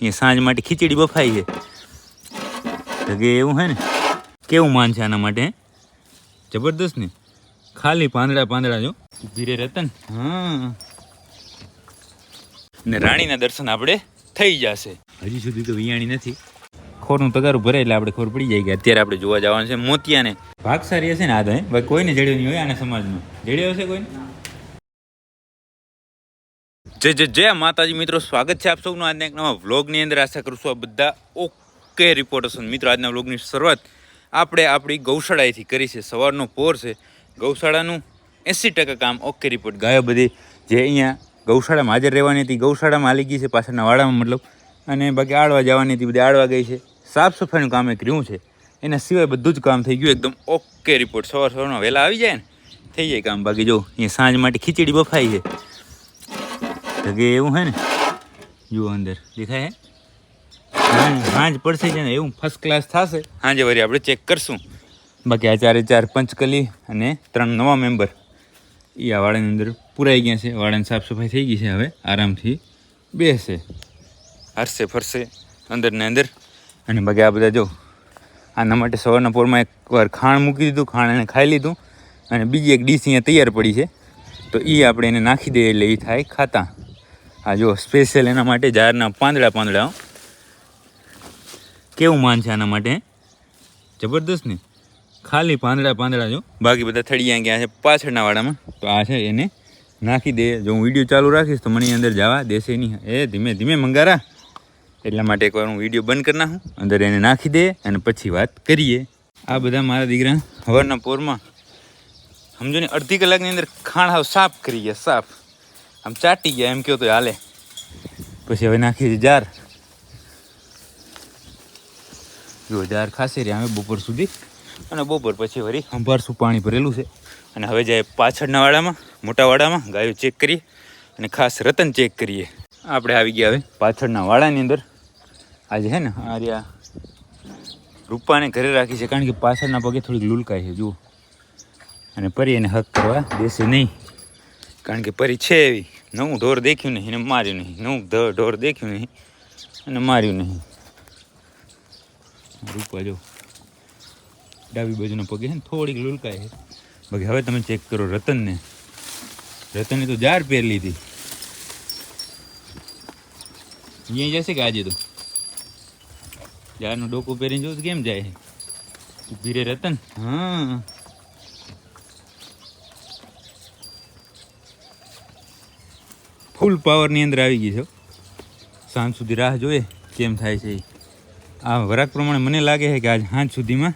એ સાંજ માટે ખીચડી બફાઈ છે તો કે એવું હે ને કેવું માન છે આના માટે જબરદસ્ત ને ખાલી પાંદડા જો ઊભી રે રતન હા ને રાણીના દર્શન આપણે થઈ જશે હજી સુધી તો વિયાણી નથી ખોરનું તગારું ભરાય એટલે આપણે ખબર પડી જાય કે અત્યારે આપણે જોવા જવાનું છે મોતિયાને ભાગસારી હશે ને આ તો ભાઈ કોઈને જડ્યો નહીં હોય આના સમાજનો જડ્યો હશે કોઈને જય માતાજી મિત્રો સ્વાગત છે આપ સૌનું આજના એક નવા વ્લોગની અંદર આશા કરું છું આ બધા ઓકે રિપોર્ટ હશે મિત્રો આજના વ્લોગની શરૂઆત આપણે આપણી ગૌશાળાએથી કરી છે સવારનો પોર છે ગૌશાળાનું 80% કામ ઓકે રિપોર્ટ ગાયો બધી જે અહીંયા ગૌશાળામાં હાજર રહેવાની હતી ગૌશાળામાં હાલી ગઈ છે પાછળના વાડામાં મતલબ અને બાકી આળવા જવાની હતી બધી આળવા ગઈ છે સાફ સફાઈનું કામ એક રહ્યું છે એના સિવાય બધું જ કામ થઈ ગયું એકદમ ઓકે રિપોર્ટ સવારમાં વહેલા આવી જાય ને થઈ જાય કામ બાકી જો અહીંયા સાંજ માટે ખીચડી બફાઈ છે તો કે એવું હે ને જુઓ અંદર દેખાય હે સાંજ પડશે છે ને એવું ફર્સ્ટ ક્લાસ થશે સાંજે વળી આપણે ચેક કરશું બાકી આ 4 પંચકલી અને 3 નવા મેમ્બર એ આ વાડાની અંદર પૂરાઈ ગયા છે વાડાની સાફ સફાઈ થઈ ગઈ છે હવે આરામથી બેસે હરશે ફરશે અંદર ને અંદર અને બાકી આ બધા જો આના માટે સવારના પોરમાં એકવાર ખાણ મૂકી દીધું ખાણ એને ખાઈ લીધું અને બીજી એક ડીશ અહીંયા તૈયાર પડી છે તો એ આપણે એને નાખી દઈએ એટલે એ થાય ખાતા આ જો સ્પેશિયલ એના માટે ઝાડના પાંદડા કેવું માન છે આના માટે જબરદસ્ત ને ખાલી પાંદડા જો બાકી બધા થળિયા ગયા છે પાછળના વાડામાં તો આ છે એને નાખી દે જો હું વિડીયો ચાલુ રાખીશ તો મને અંદર જવા દેશે નહીં એ ધીમે ધીમે મંગારા એટલા માટે એકવાર હું વિડીયો બંધ કરી નાખું અંદર એને નાખી દે અને પછી વાત કરીએ આ બધા મારા દીકરા હવારના પોરમાં સમજો ને અડધી કલાકની અંદર ખાણ હાવ સાફ કરી ગયા સાફ આમ ચાટી ગયા એમ કહો તો હાલે પછી હવે નાખી દે જાર જો જાર ખાસી રહ્યા હવે બપોર સુધી અને બપોર પછી વળી સંભારશું પાણી ભરેલું છે અને હવે જાય પાછળના વાડામાં મોટા વાડામાં ગાયો ચેક કરીએ અને ખાસ રતન ચેક કરીએ આપણે આવી ગયા હવે પાછળના વાડાની અંદર આજે છે ને આ રહ્યા રૂપાને ઘરે રાખી છે કારણ કે પાછળના પગે થોડીક લુલકાય છે જુઓ અને પરી એને હક કરવા દેશે નહીં કારણ કે પરી છે એવી નવું ઢોર દેખ્યું નહીં એને માર્યું નહીં નવું ઢોર દેખ્યું નહીં અને માર્યું નહીં રૂપા જો ડાબી બાજુના પગે છે ને થોડીક લુલકાય છે બાકી હવે તમે ચેક કરો રતનને તો જાર પહેર લીધી અહીંયા જશે કે આજે તો જારનું ડોકું પહેરીને જોઉં કેમ જાય છે ઊભી રે રતન હા ફૂલ પાવરની અંદર આવી ગઈ છે સાંજ સુધી રાહ જોઈએ કેમ થાય છે આ વરાક પ્રમાણે મને લાગે છે કે આજ સાંજ સુધીમાં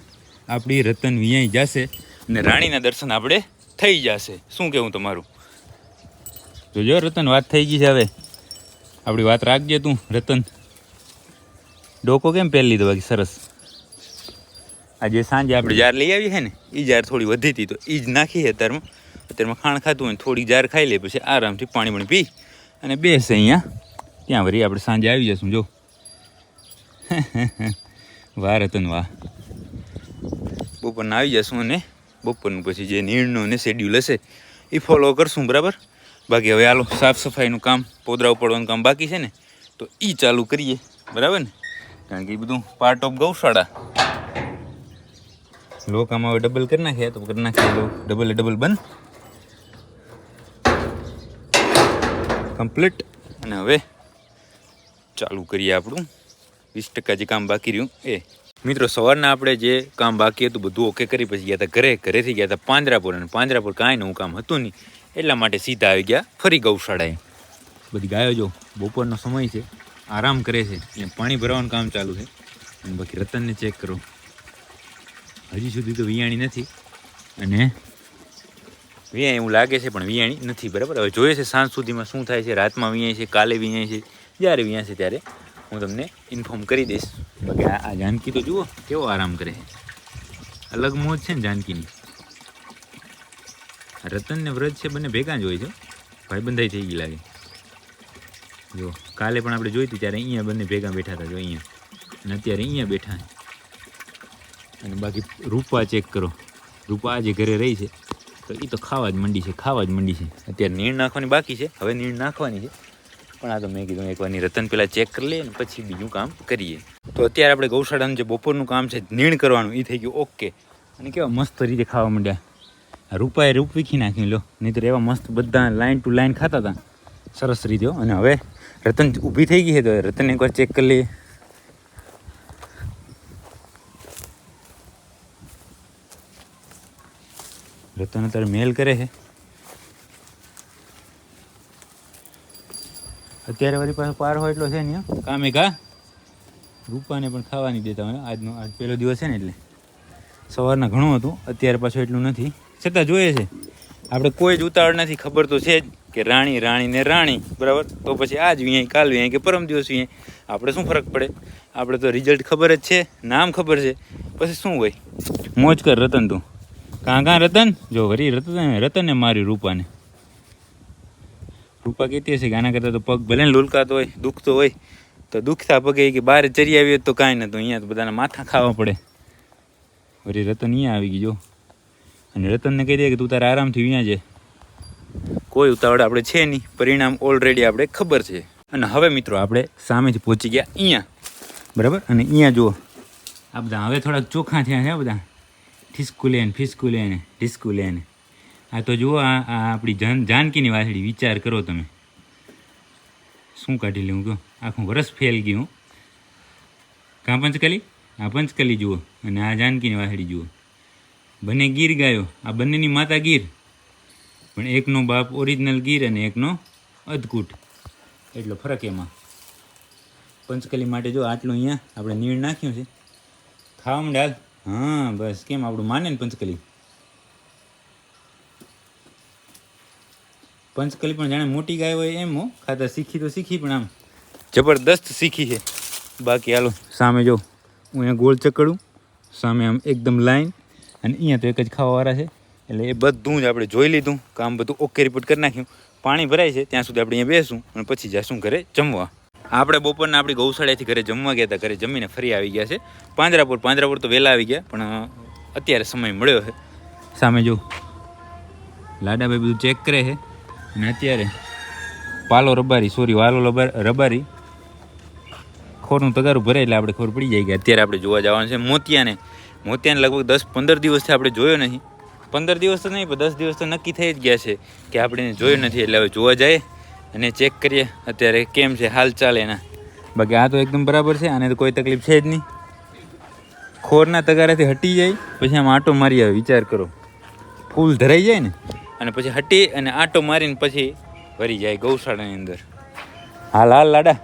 આપણી રતન વિયાઈ જશે અને રાણીના દર્શન આપણે થઈ જશે શું કહેવું તમારું જોજો રતન વાત થઈ ગઈ છે હવે આપણી વાત રાખજે તું રતન ડોકો કેમ પહેરી લીધો બાકી સરસ આજે સાંજે આપણે જાર લઈ આવી છે ને એ જાર થોડી વધી હતી તો એ જ નાખી છે અત્યારમાં ખાણ ખાતું હોય થોડીક જાર ખાઈ લે પછી આરામથી પાણી પી અને બેસે અહીંયા ત્યાં વળી આપણે સાંજે આવી જશું જો વાહ રતન વાહ બપોરના આવી જશું અને બપોરનું પછી જે નિર્ણય ને શેડ્યુલ હશે એ ફોલો કરશું બરાબર બાકી હવે હાલો સાફ સફાઈનું કામ પોદરા ઉપાડવાનું કામ બાકી છે ને તો એ ચાલુ કરીએ બરાબર ને કારણ કે એ બધું પાર્ટ ઓફ ગૌશાળા લોકામાં હવે ડબલ કરી નાખીએ તો કરી નાખીએ ડબલ બંધ કમ્પ્લીટ અને હવે ચાલુ કરીએ આપણું 20% જે કામ બાકી રહ્યું એ મિત્રો સવારના આપણે જે કામ બાકી હતું બધું ઓકે કરી પછી ગયા હતા ઘરેથી ગયા હતા પાંજરાપુર અને પાંજરાપુર કાંઈ નવું કામ હતું નહીં એટલા માટે સીધા આવી ગયા ફરી ગૌશાળાએ બધી ગાયો જો બપોરનો સમય છે આરામ કરે છે એટલે પાણી ભરવાનું કામ ચાલુ છે અને બાકી રતનને ચેક કરો હજી સુધી તો વિયાણી નથી અને વિયાણી એવું લાગે છે પણ વિયાણી નથી બરાબર હવે જોઈએ છે સાંજ સુધીમાં શું થાય છે રાતમાં વિયાણી છે કાલે વિયાણી છે જ્યારે વિયાણ છે ત્યારે હું તમને ઇન્ફોર્મ કરી દઈશ બાકી આ જાનકી તો જુઓ કેવો આરામ કરે છે અલગ મોજ છે ને જાનકીની રતન ને વ્રજ છે બંને ભેગા જ હોય છે ભાઈબંધાઈ થઈ ગઈ લાગે જો કાલે પણ આપણે જોઈ હતી ત્યારે અહીંયા બંને ભેગા બેઠા હતા જો અહીંયા અને અત્યારે અહીંયા બેઠા અને બાકી રૂપા ચેક કરો રૂપા આજે ઘરે રહી છે તો એ તો ખાવા જ મંડી છે અત્યારે નીણ નાખવાની બાકી છે હવે નીણ નાખવાની છે પણ આ તો મેં કીધું એકવારની રતન પહેલાં ચેક કરી લઈએ ને પછી બીજું કામ કરીએ. તો અત્યારે આપણે ગૌશાળાનું જે બપોરનું કામ છે નીણ કરવાનું એ થઈ ગયું ઓકે. અને કેવા મસ્ત રીતે ખાવા માંડ્યા. રૂપાએ રૂપ વીખી નાખી લો, નહીં તો એવા મસ્ત બધા લાઈન ટુ લાઈન ખાતા હતા સરસ રીતે. અને હવે રતન ઊભી થઈ ગઈ છે તો રતન એકવાર ચેક કરી લઈએ. રતન અત્યારે મેલ કરે છે. અત્યારે વળી પાસે પાર હોય એટલો છે ને કામે કા રૂપાને પણ ખાવા નહીં દેતા હોય. આજનો આજ પહેલો દિવસ છે ને એટલે સવારના ઘણું હતું, અત્યારે પાછું એટલું નથી. છતાં જોઈએ છે આપણે કોઈ જ ઉતાવળ નથી. ખબર તો છે જ કે રાણી ને રાણી બરાબર. તો પછી આજ વિયાય કાલ વિયાય કે પરમ દિવસ વિયાય આપણે શું ફરક પડે? આપણે તો રિઝલ્ટ ખબર જ છે, નામ ખબર છે, પછી શું હોય. મોજ કર રતન તું. કાં રતન જો વરી રતનને મારી રૂપાને. રૂપા કહેતી હશે કે આના કરતાં તો પગ ભલે ને લુલકાતો હોય, દુખતો હોય તો દુખતા પગે કે બહાર ચરી આવી તો કાંઈ નહોતું. અહીંયા તો બધાના માથા ખાવા પડે. વળી રતન અહીંયા આવી ગઈ જો. અને રતનને કહી દે કે તું તારે આરામથી અહીંયા છે, કોઈ ઉતાવળ આપણે છે નહીં. પરિણામ ઓલરેડી આપણે ખબર છે. અને હવે મિત્રો આપણે સામેથી પહોંચી ગયા અહીંયા બરાબર. અને અહીંયા જુઓ આ બધા હવે થોડાક ચોખ્ખા થયા છે બધા. ફિસ્કુલે ને ઢિસ્કુલે ને. આ તો જુઓ આ આપણી જાનકીની વાસળી. વિચાર કરો તમે શું કાઢી લઉં કહો. આખું વરસ ફેલ ગયું. કાં પંચકલી? આ પંચકલી જુઓ અને આ જાનકીની વાસળી જુઓ. બંને ગીર ગાયો. આ બંનેની માતા ગીર, પણ એકનો બાપ ઓરિજિનલ ગીર અને એકનો અધકૂટ. એટલો ફરક એમાં. પંચકલી માટે જો આટલું અહીંયા આપણે નીણ નાખ્યું છે. ખાવા માંડે હાલ. હા બસ કેમ આપણું માને ને પંચકલી. પંચકલી પણ જાણે મોટી ગાય હોય એમ હો. ખાતા શીખી તો શીખી પણ આમ જબરદસ્ત શીખી છે. બાકી હાલો સામે જો હું અહીંયા ગોળ ચકડું, સામે આમ એકદમ લાઈન. અને અહીંયા તો એક જ ખાવાવાળા છે એટલે એ બધું જ આપણે જોઈ લીધું. કામ બધું ઓકે રિપોર્ટ કરી નાખ્યું. પાણી ભરાય છે ત્યાં સુધી આપણે અહીંયા બેસું અને પછી જઈશું ઘરે જમવા. આપણે બપોરના આપણી ગૌશાળાથી ઘરે જમવા ગયા હતા. ઘરે જમીને ફરી આવી ગયા છે પાંજરાપુર તો વહેલા આવી ગયા, પણ અત્યારે સમય મળ્યો છે. સામે જો લાડાભાઈ બધું ચેક કરે છે. અને અત્યારે વાલો રબારી ખોરનું તગારું ભરાય એટલે આપણે ખબર પડી જાય કે અત્યારે આપણે જોવા જવાનું છે મોતિયાને લગભગ 10-15 દિવસથી આપણે જોયો નથી. 15 દિવસ તો નહીં પણ 10 દિવસ તો નક્કી થઈ જ ગયા છે કે આપણે એને જોયો નથી. એટલે હવે જોવા જાય અને ચેક કરીએ અત્યારે કેમ છે હાલ ચાલ એના. બાકી આ તો એકદમ બરાબર છે, આને તો કોઈ તકલીફ છે જ નહીં. ખોરના તગારાથી હટી જાય પછી આમ આંટો મારી આવે. વિચાર કરો, ફૂલ ધરાઈ જાય ને અને પછી હટી અને આંટો મારીને પછી ભરી જાય ગૌશાળાની અંદર. હાલ લાડા.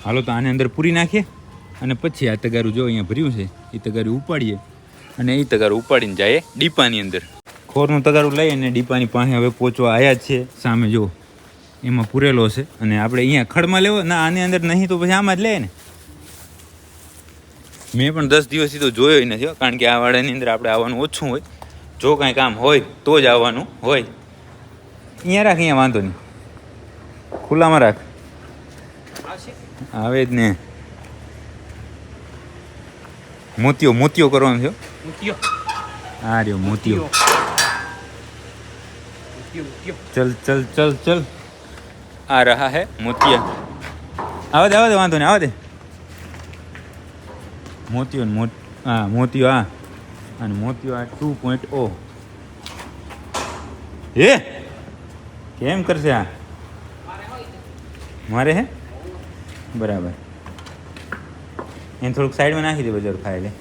હાલો તો આને અંદર પૂરી નાખીએ અને પછી આ તગારું જો અહીંયા ભર્યું છે એ તગારું ઉપાડીએ અને એ તગારું ઉપાડીને જાય ડીપાની અંદર. ખોરનું તગારું લઈ અને ડીપાની પાસે હવે પહોંચવા આવ્યા જ છે. સામે જો એમાં પૂરેલો છે અને આપણે અહીંયા ખડમાં લેવો ના, આની અંદર નહીં તો પછી આમાં જ લે ને. મેં પણ 10 દિવસથી તો જોયો નથી, કારણ કે આ વાડાની અંદર આપણે આવવાનું ઓછું હોય. જો કાંઈ કામ હોય તો જ આવવાનું હોય. અહીંયા રાખ, અહીંયા વાંધો નહીં, ખુલ્લામાં રાખ. આવે જ ને. મોતિયો કરવાનો છે. હા રહ્યો મોતિયો. ચલ આ રહા હે મોતિયા. આવા દે વાંધો નહીં, આવા દે. મોતિયો આ અને મોતિયો આ 2.0. હે કેમ કરશે આ? મારે હે બરાબર. એને થોડુંક સાઈડમાં નાખી દે, બજાર ખાય લે.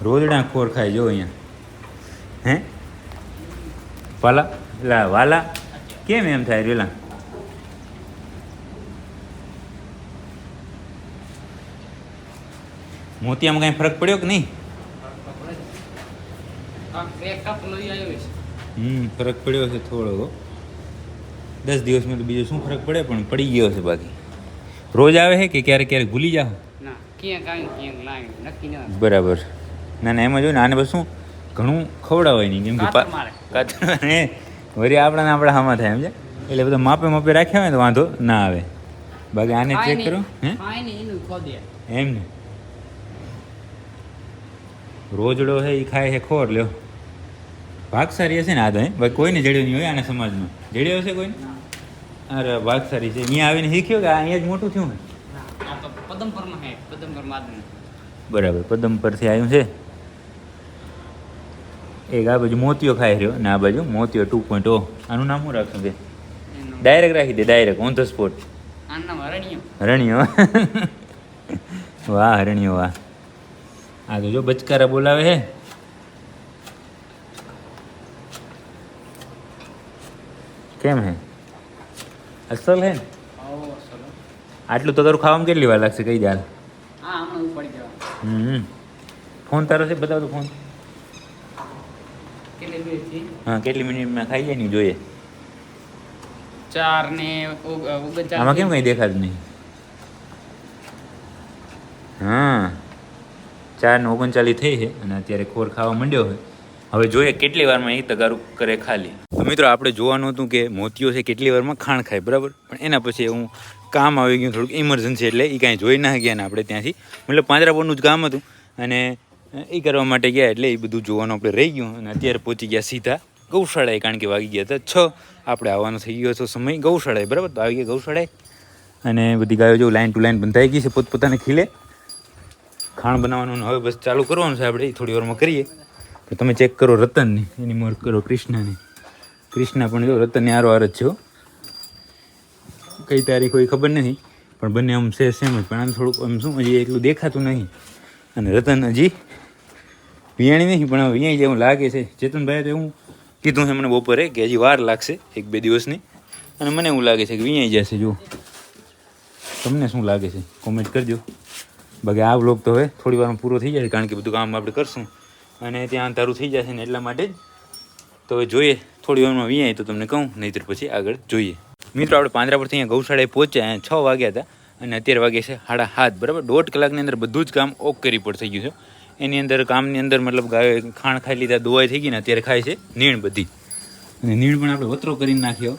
રોજડા ખોર ખાય જો અહીંયા. હે વાલા કેમ એમ થાય રેલા? મોતિયામાં કાંઈ ફરક પડ્યો કે નહીં? ફરક પડ્યો છે થોડો. 10 દિવસમાં તો બીજો શું ફરક પડે, પણ પડી ગયો છે. બાકી રોજ આવે છે કે ક્યારેક ભૂલી જાઓ? બરાબર. ના એમાં જો ને આને બસ શું ઘણું ખવડાવાય નહીં, કેમ કે વરી આપણા હામાં થાય સમજે. એટલે બધા માપે રાખ્યા હોય તો વાંધો ના આવે. બાકી આને ચેક કરો. હે એમ ને રોજડો છે એ ખાય છે ખોર લ્યો. ભાગસારી હશે ને આ તો હે ભાઈ, કોઈને જડ્યો નહીં હોય આના સમાજમાં. જડ્યો હશે કોઈને? અરે ભાગસારી છે. અહીંયા આવીને શીખ્યો કે અહીંયા જ મોટું થયું ને. બરાબર, પદમ પરથી આવ્યું છે. એક આ બાજુ મોતિયો ખાઈ રહ્યો ને આ બાજુ મોતિયો 2.0. આનું નામ શું રાખશું કે ડાયરેક્ટ રાખી દે, ડાયરેક્ટ ઓન ધ સ્પોટ. હરણિયો. વાહ હરણિયો વાહ. આ તો જો બચકારા બોલાવે હે. કેમ હે? અસલ હે ને? આટલું તો તારું ખાવામાં કેટલી વાર લાગશે કઈ દાલ? ફોન તારો છે? બતાવ તો ફોન. હા, કેટલી મિનિટમાં ખાઈ જાય ને જોઈએ. 4 ને 39. આમાં કેમ કંઈ દેખાતું નહીં? હા, 4:39 થઈ છે અને અત્યારે ખોર ખાવા માંડ્યો હોય. હવે જોઈએ કેટલી વારમાં એ તગારું કરે ખાલી. તો મિત્રો આપણે જોવાનું હતું કે મોતિયો છે કેટલી વારમાં ખાણ ખાય, બરાબર. પણ એના પછી હું કામ આવી ગયું, થોડુંક ઇમરજન્સી, એટલે એ કાંઈ જોઈ ના ગયા ને આપણે ત્યાંથી, મતલબ પાંજરાપોળનું જ કામ હતું અને એ કરવા માટે ગયા, એટલે એ બધું જોવાનું આપણે રહી ગયું. અને અત્યારે પહોંચી ગયા સીધા ગૌશાળાએ, કારણ કે વાગી ગયા હતા 6. આપણે આવવાનો થઈ ગયો હતો સમય ગૌશાળાએ, બરાબર. તો આવી ગયા ગૌશાળાએ અને બધી ગાયો જો લાઈન ટુ લાઈન બંધાઈ ગઈ છે પોતપોતાને ખીલે. ખાણ બનાવવાનું હવે બસ ચાલુ કરવાનું છે આપણે, થોડી વારમાં કરીએ. તો તમે ચેક કરો રતનની, એની મોર કરો કૃષ્ણાની. કૃષ્ણા પણ જો રતનની આરો આર જ છે. કઈ તારીખ હોય ખબર નથી, પણ બંને આમ છે સેમ જ. પણ આમ થોડુંક આમ શું હજી એટલું દેખાતું નહીં. અને રતન હજી વિયાણી નહીં, પણ હવે વિયાણી જેવું લાગે છે. ચેતનભાઈએ તો એવું કીધું છે મને બપોરે કે હજી વાર લાગશે 1-2 દિવસની. અને મને એવું લાગે છે કે વિયાણી જશે. જો તમને શું લાગે છે કોમેન્ટ કરજો. બાકી આ વ્લોગ તો હવે થોડી વારમાં પૂરો થઈ જશે, કારણ કે બધું કામ આપણે કરશું અને ત્યાં અંધારું થઈ જશે ને એટલા માટે જ. તો હવે જોઈએ થોડી વારમાં વિયાય તો તમને કહું, નહીંતર પછી આગળ જોઈએ. મિત્રો આપણે પાંદરા પરથી અહીંયા ગૌશાળાએ પહોંચ્યા, 6 વાગ્યા હતા અને અત્યારે વાગે છે 7:30, બરાબર. 1.5 કલાકની અંદર બધું જ કામ ઓકે રિપોર્ટ થઈ ગયું છે. એની અંદર કામની અંદર મતલબ ગાયો ખાણ ખાઈ લીધા, દોવાઈ થઈ ગઈ ને અત્યારે ખાય છે નીણ બધી. અને નીણ પણ આપણે વતરો કરીને નાખ્યો,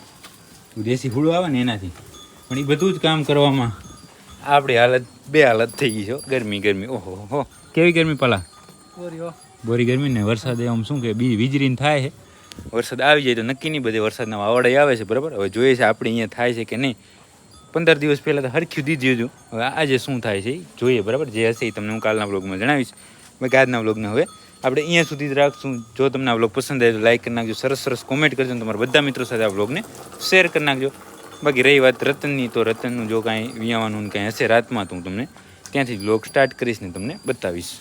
દેશી ફૂડો આવે ને એનાથી. પણ એ બધું જ કામ કરવામાં આપણી હાલત બે હાલત થઈ ગઈ છે. ગરમી. ઓહો હો, કેવી ગરમી પલા બોરી ગરમી ને. વરસાદ આમ શું કે વીજળીને થાય છે. વરસાદ આવી જાય તો નક્કી નહીં, બધે વરસાદના વાવડા આવે છે, બરાબર. હવે જોઈએ છે આપણે અહીંયા થાય છે કે નહીં. 15 દિવસ પહેલાં તો હરખ્યું દીધું હતું. હવે આજે શું થાય છે જોઈએ, બરાબર. જે હશે એ તમને હું કાલના વ્લોગમાં જણાવીશ. બાકી આજના વ્લોગને હવે આપણે અહીંયા સુધી જ રાખશું. જો તમને આ વ્લોગ પસંદ આવે તો લાઈક કરી નાખજો, સરસ કોમેન્ટ કરજો અને તમારા બધા મિત્રો સાથે આ વ્લોગને શેર કરી નાખજો. બાકી રહી વાત રતનની, તો રતનનું જો કાંઈ વિયાવાનું કાંઈ હશે રાતમાં તો હું તમને ત્યાંથી વ્લોગ સ્ટાર્ટ કરીશ ને તમને બતાવીશ.